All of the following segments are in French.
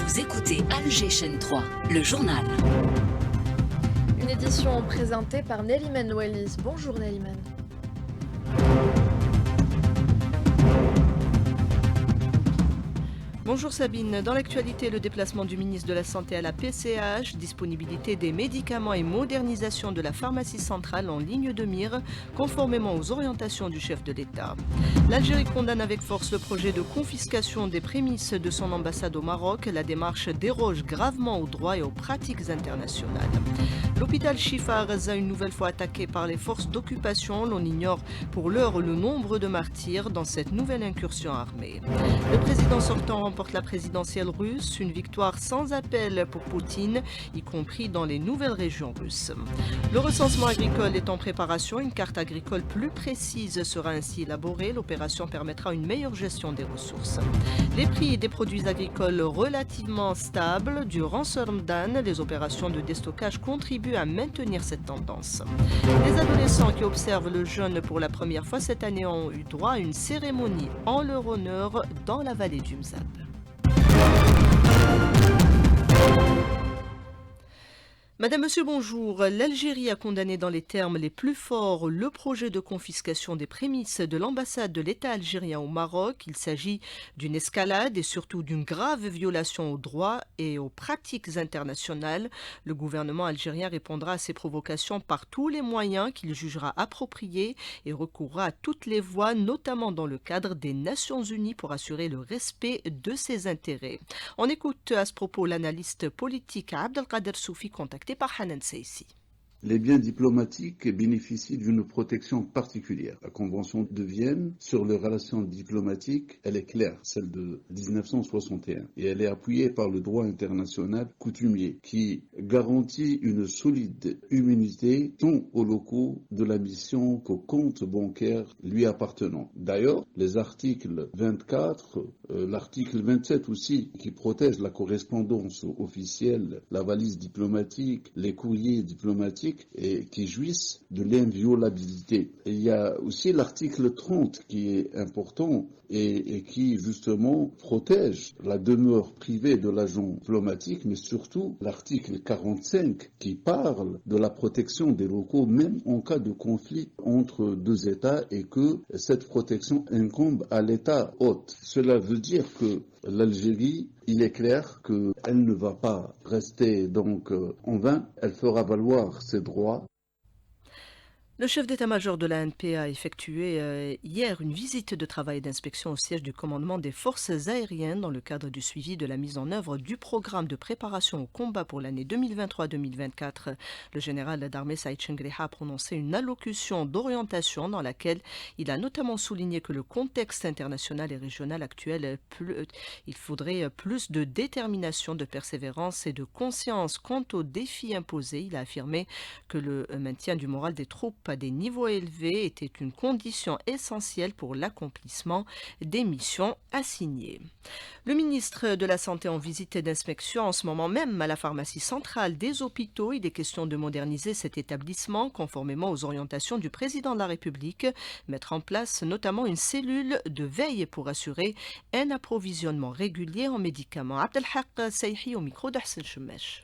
Vous écoutez Alger Chaîne 3, le journal. Une édition présentée par Neliman Wallis. Bonjour Neliman. Bonjour Sabine, dans l'actualité, le déplacement du ministre de la Santé à la PCH, disponibilité des médicaments et modernisation de la pharmacie centrale en ligne de mire, conformément aux orientations du chef de l'État. L'Algérie condamne avec force le projet de confiscation des prémices de son ambassade au Maroc. La démarche déroge gravement aux droits et aux pratiques internationales. L'hôpital Chifa à Gaza, une nouvelle fois attaqué par les forces d'occupation. L'on ignore pour l'heure le nombre de martyrs dans cette nouvelle incursion armée. Le président sortant remporte la présidentielle russe, une victoire sans appel pour Poutine, y compris dans les nouvelles régions russes. Le recensement agricole est en préparation, une carte agricole plus précise sera ainsi élaborée. L'opération permettra une meilleure gestion des ressources. Les prix des produits agricoles relativement stables durant ce Ramadan, les opérations de déstockage contribuent à maintenir cette tendance. Les adolescents qui observent le jeûne pour la première fois cette année ont eu droit à une cérémonie en leur honneur dans la vallée du Mzab. Madame, Monsieur, bonjour. L'Algérie a condamné dans les termes les plus forts le projet de confiscation des prémices de l'ambassade de l'État algérien au Maroc. Il s'agit d'une escalade et surtout d'une grave violation aux droits et aux pratiques internationales. Le gouvernement algérien répondra à ces provocations par tous les moyens qu'il jugera appropriés et recourra à toutes les voies, notamment dans le cadre des Nations Unies pour assurer le respect de ses intérêts. On écoute à ce propos l'analyste politique Abdelkader Soufi, contacté par Hanan Seissi. Les biens diplomatiques bénéficient d'une protection particulière. La Convention de Vienne sur les relations diplomatiques, elle est claire, celle de 1961, et elle est appuyée par le droit international coutumier qui garantit une solide immunité tant aux locaux de la mission qu'aux comptes bancaires lui appartenant. D'ailleurs, les articles 24, l'article 27 aussi, qui protège la correspondance officielle, la valise diplomatique, les courriers diplomatiques, et qui jouissent de l'inviolabilité. Et il y a aussi l'article 30 qui est important et qui justement protège la demeure privée de l'agent diplomatique, mais surtout l'article 45 qui parle de la protection des locaux même en cas de conflit entre deux États et que cette protection incombe à l'État hôte. Cela veut dire que l'Algérie, il est clair qu'elle ne va pas rester donc en vain, elle fera valoir ses droits. Le chef d'état-major de la ANP a effectué hier une visite de travail et d'inspection au siège du commandement des forces aériennes dans le cadre du suivi de la mise en œuvre du programme de préparation au combat pour l'année 2023-2024. Le général d'armée Saïd Chengreha a prononcé une allocution d'orientation dans laquelle il a notamment souligné que le contexte international et régional actuel, il faudrait plus de détermination, de persévérance et de conscience quant aux défis imposés. Il a affirmé que le maintien du moral des troupes à des niveaux élevés était une condition essentielle pour l'accomplissement des missions assignées. Le ministre de la Santé en visite et d'inspection en ce moment même à la pharmacie centrale des hôpitaux. Il est question de moderniser cet établissement conformément aux orientations du président de la République, mettre en place notamment une cellule de veille pour assurer un approvisionnement régulier en médicaments. Abdelhaq Seyhi au micro d'Hassan Choumesh.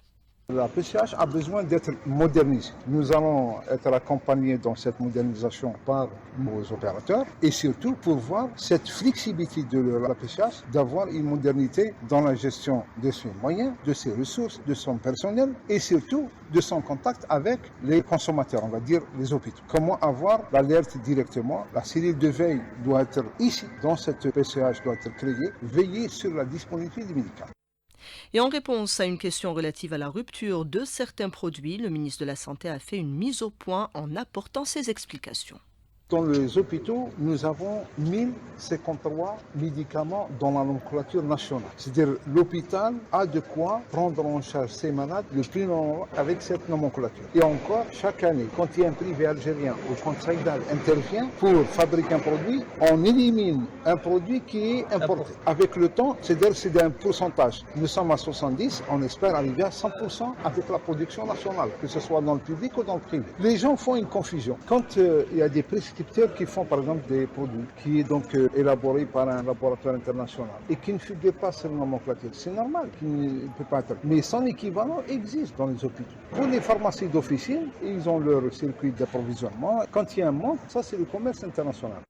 La PCH a besoin d'être modernisée. Nous allons être accompagnés dans cette modernisation par nos opérateurs et surtout pour voir cette flexibilité de la PCH, d'avoir une modernité dans la gestion de ses moyens, de ses ressources, de son personnel et surtout de son contact avec les consommateurs, on va dire les hôpitaux. Comment avoir l'alerte directement? La cellule de veille doit être ici, dans cette PCH doit être créée, veiller sur la disponibilité des médicaments. Et en réponse à une question relative à la rupture de certains produits, le ministre de la Santé a fait une mise au point en apportant ses explications. Dans les hôpitaux, nous avons 1053 médicaments dans la nomenclature nationale. C'est-à-dire l'hôpital a de quoi prendre en charge ses malades le plus longtemps avec cette nomenclature. Et encore, chaque année, quand il y a un privé algérien ou quand Saïdal intervient pour fabriquer un produit, on élimine un produit qui est importé. Avec le temps, c'est-à-dire c'est un pourcentage. Nous sommes à 70, on espère arriver à 100% avec la production nationale, que ce soit dans le public ou dans le privé. Les gens font une confusion. Quand il y a des prescriptions producteurs qui font par exemple des produits qui est donc élaboré par un laboratoire international et qui ne figure pas sur la nomenclature. C'est normal qu'il ne peut pas être. Mais son équivalent existe dans les hôpitaux. Pour les pharmacies d'officine, ils ont leur circuit d'approvisionnement. Quand il y a un manque, ça c'est le commerce international.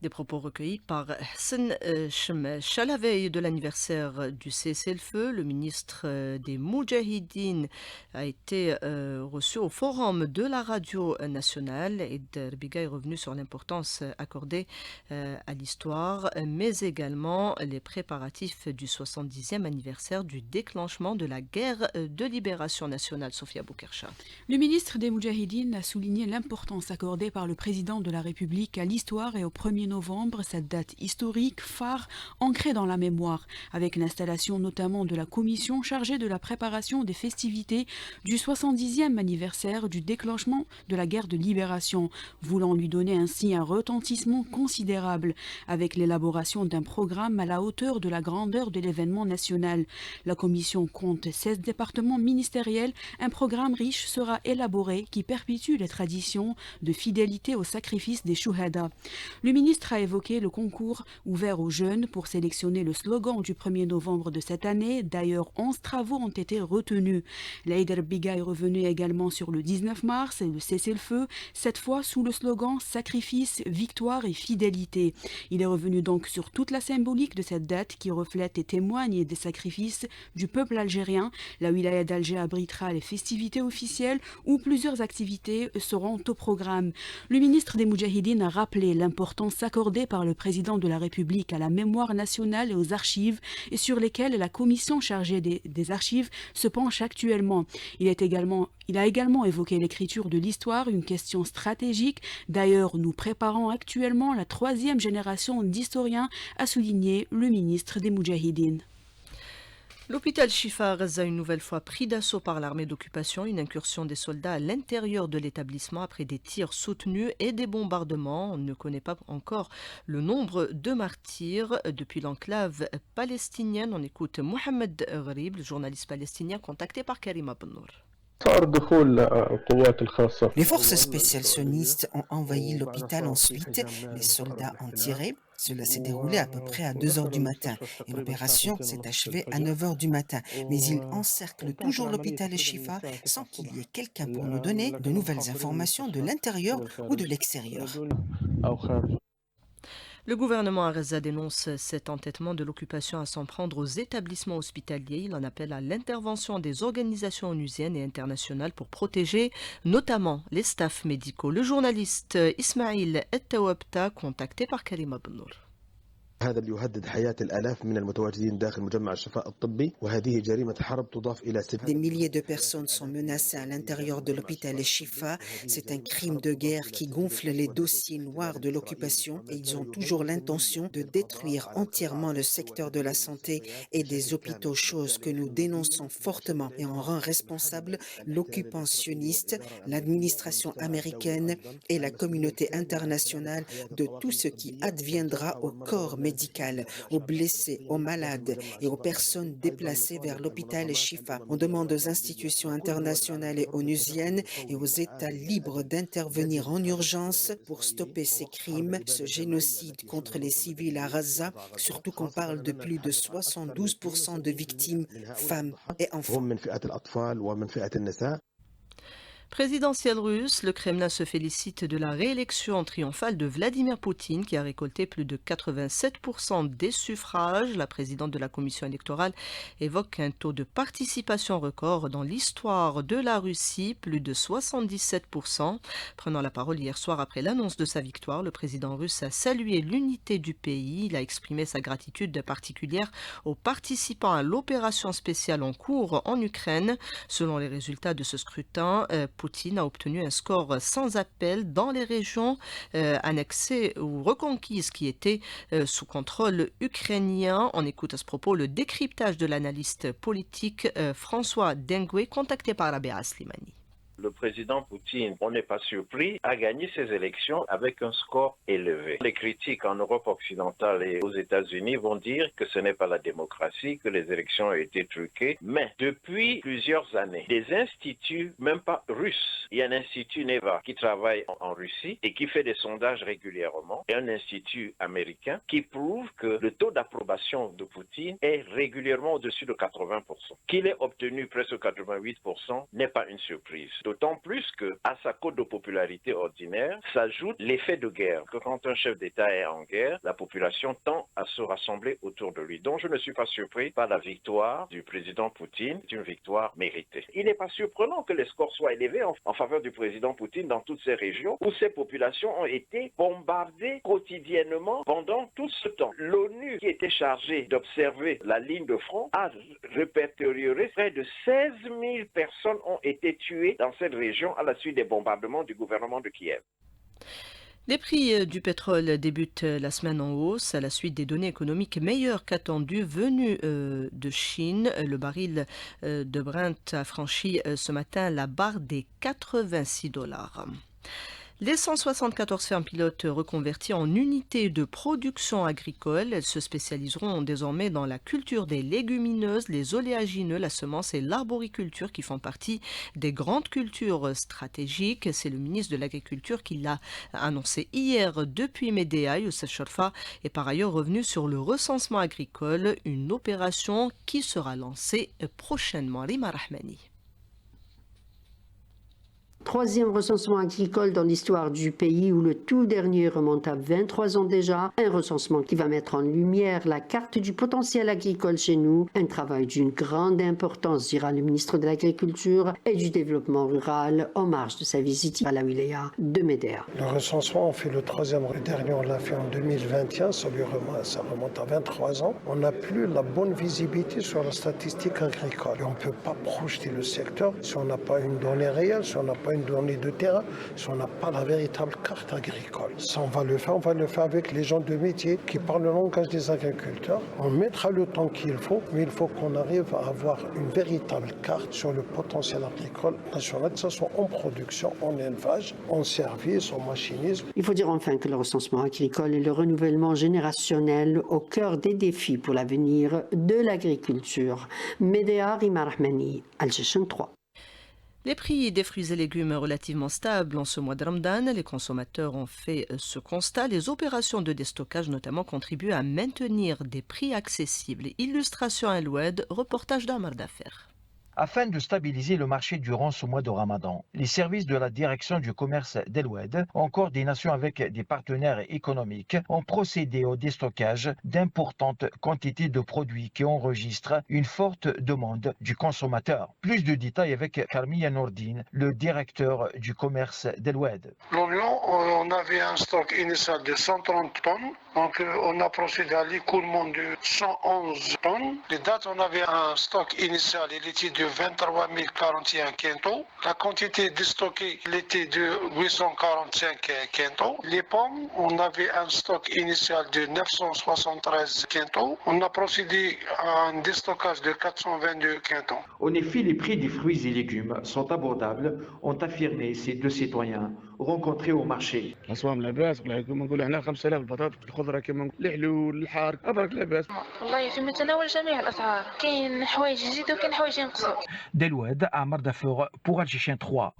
Des propos recueillis par Hassan Chemech. À la veille de l'anniversaire du cessez-le-feu, le ministre des Moudjahidines a été reçu au forum de la radio nationale. Et Derbiga est revenu sur l'importance accordée à l'histoire, mais également les préparatifs du 70e anniversaire du déclenchement de la guerre de libération nationale. Sofia Boukercha. Le ministre des Moudjahidines a souligné l'importance accordée par le président de la République à l'histoire et au 1er novembre, cette date historique, phare, ancrée dans la mémoire, avec l'installation notamment de la commission chargée de la préparation des festivités du 70e anniversaire du déclenchement de la guerre de libération, voulant lui donner ainsi un retentissement considérable, avec l'élaboration d'un programme à la hauteur de la grandeur de l'événement national. La commission compte 16 départements ministériels. Un programme riche sera élaboré qui perpétue les traditions de fidélité au sacrifice des Shuhada. Le ministre a évoqué le concours ouvert aux jeunes pour sélectionner le slogan du 1er novembre de cette année. D'ailleurs, 11 travaux ont été retenus. L'Aïd Biga est revenu également sur le 19 mars et le cessez-le-feu, cette fois sous le slogan Sacrifice, victoire et fidélité. Il est revenu donc sur toute la symbolique de cette date qui reflète et témoigne des sacrifices du peuple algérien. La wilaya d'Alger abritera les festivités officielles où plusieurs activités seront au programme. Le ministre des Moudjahidines a rappelé l'importance accordée par le président de la République à la mémoire nationale et aux archives et sur lesquelles la commission chargée des archives se penche actuellement. Il a également évoqué l'écriture de l'histoire, une question stratégique. D'ailleurs, nous préparons actuellement la 3e génération d'historiens, a souligné le ministre des Moudjahidines. L'hôpital Shifa à Gaza, une nouvelle fois pris d'assaut par l'armée d'occupation, une incursion des soldats à l'intérieur de l'établissement après des tirs soutenus et des bombardements. On ne connaît pas encore le nombre de martyrs depuis l'enclave palestinienne. On écoute Mohamed Gharib, le journaliste palestinien contacté par Karima Bennour. Les forces spéciales sionistes ont envahi l'hôpital ensuite. Les soldats ont tiré. Cela s'est déroulé à peu près à 2 h du matin et l'opération s'est achevée à 9 h du matin. Mais ils encerclent toujours l'hôpital Shifa sans qu'il y ait quelqu'un pour nous donner de nouvelles informations de l'intérieur ou de l'extérieur. Le gouvernement à Gaza dénonce cet entêtement de l'occupation à s'en prendre aux établissements hospitaliers. Il en appelle à l'intervention des organisations onusiennes et internationales pour protéger notamment les staffs médicaux. Le journaliste Ismail Ettawabta, contacté par Karima Bennour. هذا اللي يهدد حياة الآلاف من المتواجدين داخل مجمع الشفاء الطبي وهذه جريمة حرب تضاف إلى Des milliers de personnes sont menacées à l'intérieur de l'hôpital Shifa. C'est un crime de guerre qui gonfle les dossiers noirs de l'occupation et ils ont toujours l'intention de détruire entièrement le secteur de la santé et des hôpitaux, chose que nous dénonçons fortement et on rend responsable l'occupant sioniste, l'administration américaine et la communauté internationale de tout ce qui adviendra au corps médical, aux blessés, aux malades et aux personnes déplacées vers l'hôpital Shifa. On demande aux institutions internationales et onusiennes et aux États libres d'intervenir en urgence pour stopper ces crimes, ce génocide contre les civils à Gaza, surtout qu'on parle de plus de 72% de victimes, femmes et enfants. Présidentielle russe, le Kremlin se félicite de la réélection triomphale de Vladimir Poutine qui a récolté plus de 87% des suffrages. La présidente de la commission électorale évoque un taux de participation record dans l'histoire de la Russie, plus de 77%. Prenant la parole hier soir après l'annonce de sa victoire, le président russe a salué l'unité du pays. Il a exprimé sa gratitude particulière aux participants à l'opération spéciale en cours en Ukraine. Selon les résultats de ce scrutin, Poutine a obtenu un score sans appel dans les régions annexées ou reconquises qui étaient sous contrôle ukrainien. On écoute à ce propos le décryptage de l'analyste politique François Dengue, contacté par Rabea Slimani. le président Poutine, on n'est pas surpris, a gagné ces élections avec un score élevé. Les critiques en Europe occidentale et aux États-Unis vont dire que ce n'est pas la démocratie, que les élections ont été truquées. Mais depuis plusieurs années, des instituts, même pas russes, il y a un institut Neva qui travaille en Russie et qui fait des sondages régulièrement, et un institut américain qui prouve que le taux d'approbation de Poutine est régulièrement au-dessus de 80%. Qu'il ait obtenu presque 88% n'est pas une surprise. D'autant plus qu'à sa cote de popularité ordinaire s'ajoute l'effet de guerre. Que quand un chef d'État est en guerre, la population tend à se rassembler autour de lui. Donc je ne suis pas surpris par la victoire du président Poutine. C'est une victoire méritée. Il n'est pas surprenant que les scores soient élevés en faveur du président Poutine dans toutes ces régions où ces populations ont été bombardées quotidiennement pendant tout ce temps. L'ONU, qui était chargée d'observer la ligne de front, a répertorié près de 16 000 personnes ont été tuées dans cette région à la suite des bombardements du gouvernement de Kiev. Les prix du pétrole débutent la semaine en hausse à la suite des données économiques meilleures qu'attendues venues de Chine. Le baril de Brent a franchi ce matin la barre des $86. Les 174 fermes pilotes reconverties en unités de production agricole, elles se spécialiseront désormais dans la culture des légumineuses, les oléagineux, la semence et l'arboriculture qui font partie des grandes cultures stratégiques. C'est le ministre de l'Agriculture qui l'a annoncé hier depuis Médéa. Youssef Chorfa est par ailleurs revenu sur le recensement agricole, une opération qui sera lancée prochainement. Rima Rahmani. Troisième recensement agricole dans l'histoire du pays où le tout dernier remonte à 23 ans déjà. Un recensement qui va mettre en lumière la carte du potentiel agricole chez nous. Un travail d'une grande importance, dira le ministre de l'Agriculture et du Développement rural en marge de sa visite à la wilaya de Médéa. Le recensement, on fait le troisième. Le dernier, on l'a fait en 2021. Ça remonte à 23 ans. On n'a plus la bonne visibilité sur la statistique agricole. Et on ne peut pas projeter le secteur si on n'a pas une donnée réelle, si on n'a pas une donnée de terrain, si on n'a pas la véritable carte agricole. Ça, on va le faire avec les gens de métier qui parlent le langage des agriculteurs. On mettra le temps qu'il faut, mais il faut qu'on arrive à avoir une véritable carte sur le potentiel agricole national, que ce soit en production, en élevage, en service, en machinisme. Il faut dire enfin que le recensement agricole et le renouvellement générationnel au cœur des défis pour l'avenir de l'agriculture. Médéa, Rima Rahmani, Al-Jishin 3. Les prix des fruits et légumes relativement stables en ce mois de Ramadan, les consommateurs ont fait ce constat. Les opérations de déstockage notamment contribuent à maintenir des prix accessibles. Illustration à l'Oued, reportage d'Amar d'affaires. Afin de stabiliser le marché durant ce mois de Ramadan, les services de la direction du commerce d'El Oued, en coordination avec des partenaires économiques, ont procédé au déstockage d'importantes quantités de produits qui enregistrent une forte demande du consommateur. Plus de détails avec Karmia Nourdine, le directeur du commerce d'El Oued. L'oignon, on avait un stock initial de 130 tonnes, donc on a procédé à l'écoulement de 111 tonnes. Les dates, on avait un stock initial, il était de 23 041 quintaux. La quantité déstockée, il était de 845 quintaux. Les pommes, on avait un stock initial de 973 quintaux. On a procédé à un déstockage de 422 quintaux. En effet, les prix des fruits et légumes sont abordables, ont affirmé ces deux citoyens rencontrés au marché. D'El Oued à Amar d'Affaires pour Al-Jishin 3.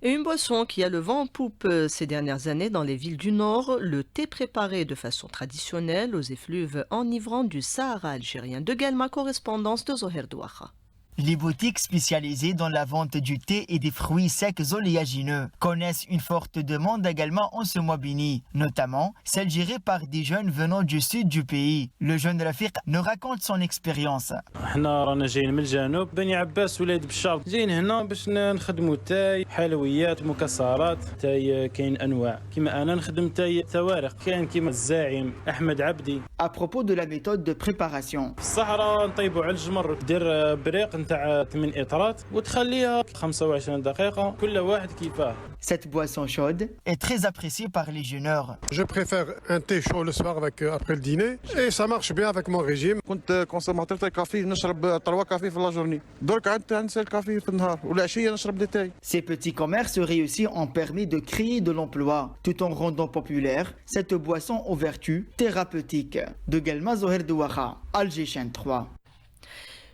Et une boisson qui a le vent en poupe ces dernières années dans les villes du Nord, le thé préparé de façon traditionnelle aux effluves enivrants du Sahara algérien. De Guelma, correspondance de Zoher Douacha. Les boutiques spécialisées dans la vente du thé et des fruits secs oléagineux connaissent une forte demande également en ce mois béni, notamment celle gérée par des jeunes venant du sud du pays. Le jeune Rafiq nous raconte son expérience. احنا رانا جايين من الجنوب بني عباس ولاد بشار جايين هنا باش نخدموا تاي حلويات مكسرات تاي كاين انواع كيما انا نخدم تاي توارق كاين كيما الزاعم احمد عبدي. À propos de la méthode de préparation, في الصحراء نطيبوا على الجمر دير بريق نتاع 8 اطرات وتخليها 25 دقيقه كل واحد كيفاه. Cette boisson chaude est très appréciée par les jeûneurs. Je préfère un thé chaud le soir après le dîner et ça marche bien avec mon régime. كنت كونسوماتور تاع كافي نشرب 3 كافي في لا جورني درك ننسى الكافي في النهار والعشيه نشرب دي تاي. Ces petits commerces réussis ont permis de créer de l'emploi tout en rendant populaire cette boisson aux vertus thérapeutiques. De Galma Zoher Douaha, Alger Chaîne 3.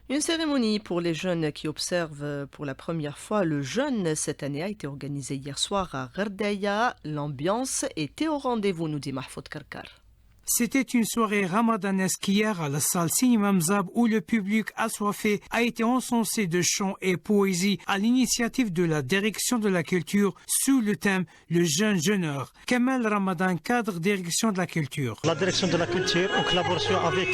Une cérémonie pour les jeunes qui observent pour la première fois le jeûne cette année a été organisée hier soir à Ghardaïa. L'ambiance était au rendez-vous, nous dit Mahfoud Karkar. C'était une soirée ramadanesque hier à la salle Cinéma Mzab où le public assoiffé a été encensé de chants et poésie à l'initiative de la direction de la culture sous le thème Le jeune jeûneur. Kamal Ramadan, cadre direction de la culture. La direction de la culture en collaboration avec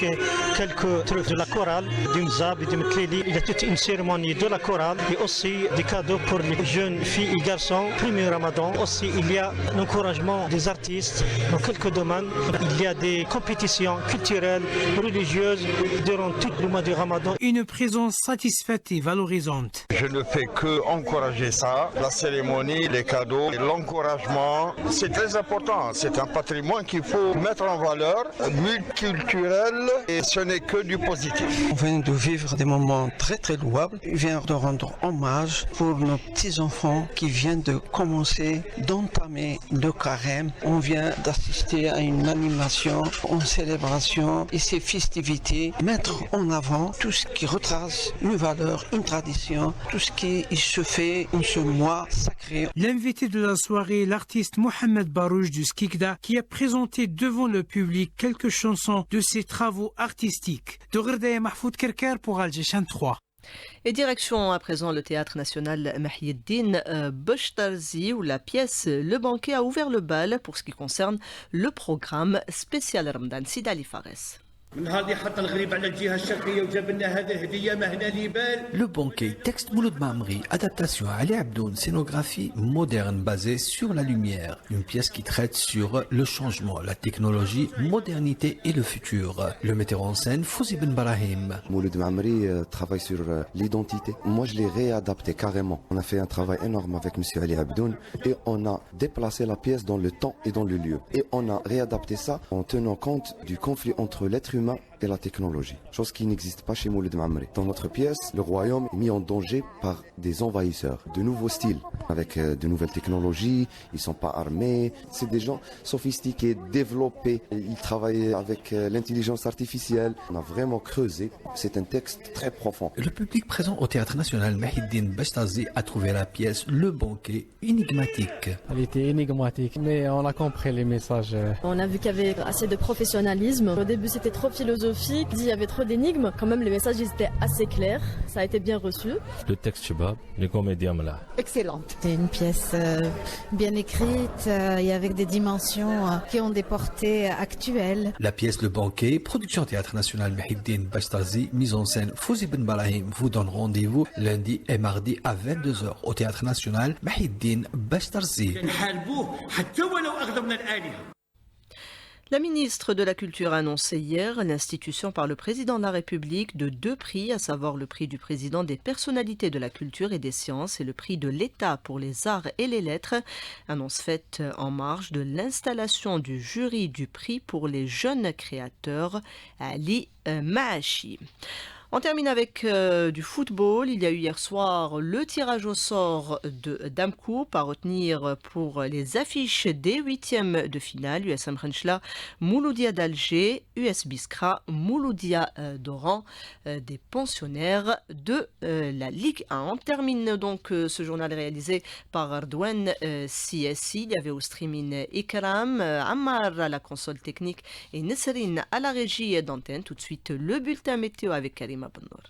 quelques trucs de la chorale, du Mzab et du Mkleli. Il y a toute une cérémonie de la chorale et aussi des cadeaux pour les jeunes filles et garçons. Premier Ramadan, aussi il y a l'encouragement des artistes dans quelques domaines. Il y a des compétitions culturelles, religieuses durant tout le mois du Ramadan. Une présence satisfaite et valorisante. Je ne fais que encourager ça, la cérémonie, les cadeaux, l'encouragement. C'est très important, c'est un patrimoine qu'il faut mettre en valeur, multiculturel, et ce n'est que du positif. On vient de vivre des moments très très louables. On vient de rendre hommage pour nos petits-enfants qui viennent de commencer, d'entamer le carême. On vient d'assister à une animation en célébration et ces festivités, mettre en avant tout ce qui retrace une valeur, une tradition, tout ce qui se fait en ce mois sacré. L'invité de la soirée, l'artiste Mohamed Barouj du Skikda, qui a présenté devant le public quelques chansons de ses travaux artistiques. De Ghardaïa, Mahfoud Karkar pour Alger Chaîne 3. Et direction à présent le théâtre national Mahieddine Beshtarzi où la pièce Le Banquet a ouvert le bal pour ce qui concerne le programme spécial Ramadan. Sidali Fares. Le Banquet, texte Mouloud Mamri, adaptation Ali Abdoun, scénographie moderne basée sur la lumière. Une pièce qui traite sur le changement, la technologie, modernité et le futur. Le metteur en scène, Fouzi Ben Barahim. Mouloud Mamri travaille sur l'identité. Moi, je l'ai réadapté carrément. On a fait un travail énorme avec M. Ali Abdoun et on a déplacé la pièce dans le temps et dans le lieu. Et on a réadapté ça en tenant compte du conflit entre l'être humain et la technologie, chose qui n'existe pas chez Mouloud Mamri. Dans notre pièce, le royaume est mis en danger par des envahisseurs, de nouveaux styles, avec de nouvelles technologies, ils ne sont pas armés, c'est des gens sophistiqués, développés, ils travaillent avec l'intelligence artificielle. On a vraiment creusé, c'est un texte très profond. Le public présent au Théâtre National Mahieddine Beshtarzi a trouvé la pièce Le Banquet énigmatique. Elle était énigmatique, mais on a compris les messages. On a vu qu'il y avait assez de professionnalisme. Au début, c'était trop philosophique, il y avait trop d'énigmes. Quand même, les messages ils étaient assez clairs. Ça a été bien reçu. Le texte Chebab, les comédiens là. Excellente. C'est une pièce bien écrite et avec des dimensions qui ont des portées actuelles. La pièce Le Banquet, production Théâtre National Mahieddine Beshtarzi, mise en scène Fouzi Ben Barahim, vous donne rendez-vous lundi et mardi à 22h au Théâtre National Mahieddine Beshtarzi. La ministre de la Culture a annoncé hier l'institution par le président de la République de 2 prix, à savoir le prix du président des personnalités de la culture et des sciences et le prix de l'État pour les arts et les lettres. Annonce faite en marge de l'installation du jury du prix pour les jeunes créateurs Ali Maachi. On termine avec du football. Il y a eu hier soir le tirage au sort de Damcoupe à retenir pour les affiches des 8e de finale. USM Renchla, Mouloudia d'Alger, US Biskra, Mouloudia d'Oran, des pensionnaires de la Ligue 1. On termine donc ce journal réalisé par Ardouane CSI. Il y avait au streaming Ikram, Ammar à la console technique et Nesserine à la régie d'antenne. Tout de suite le bulletin météo avec Karima Bennour.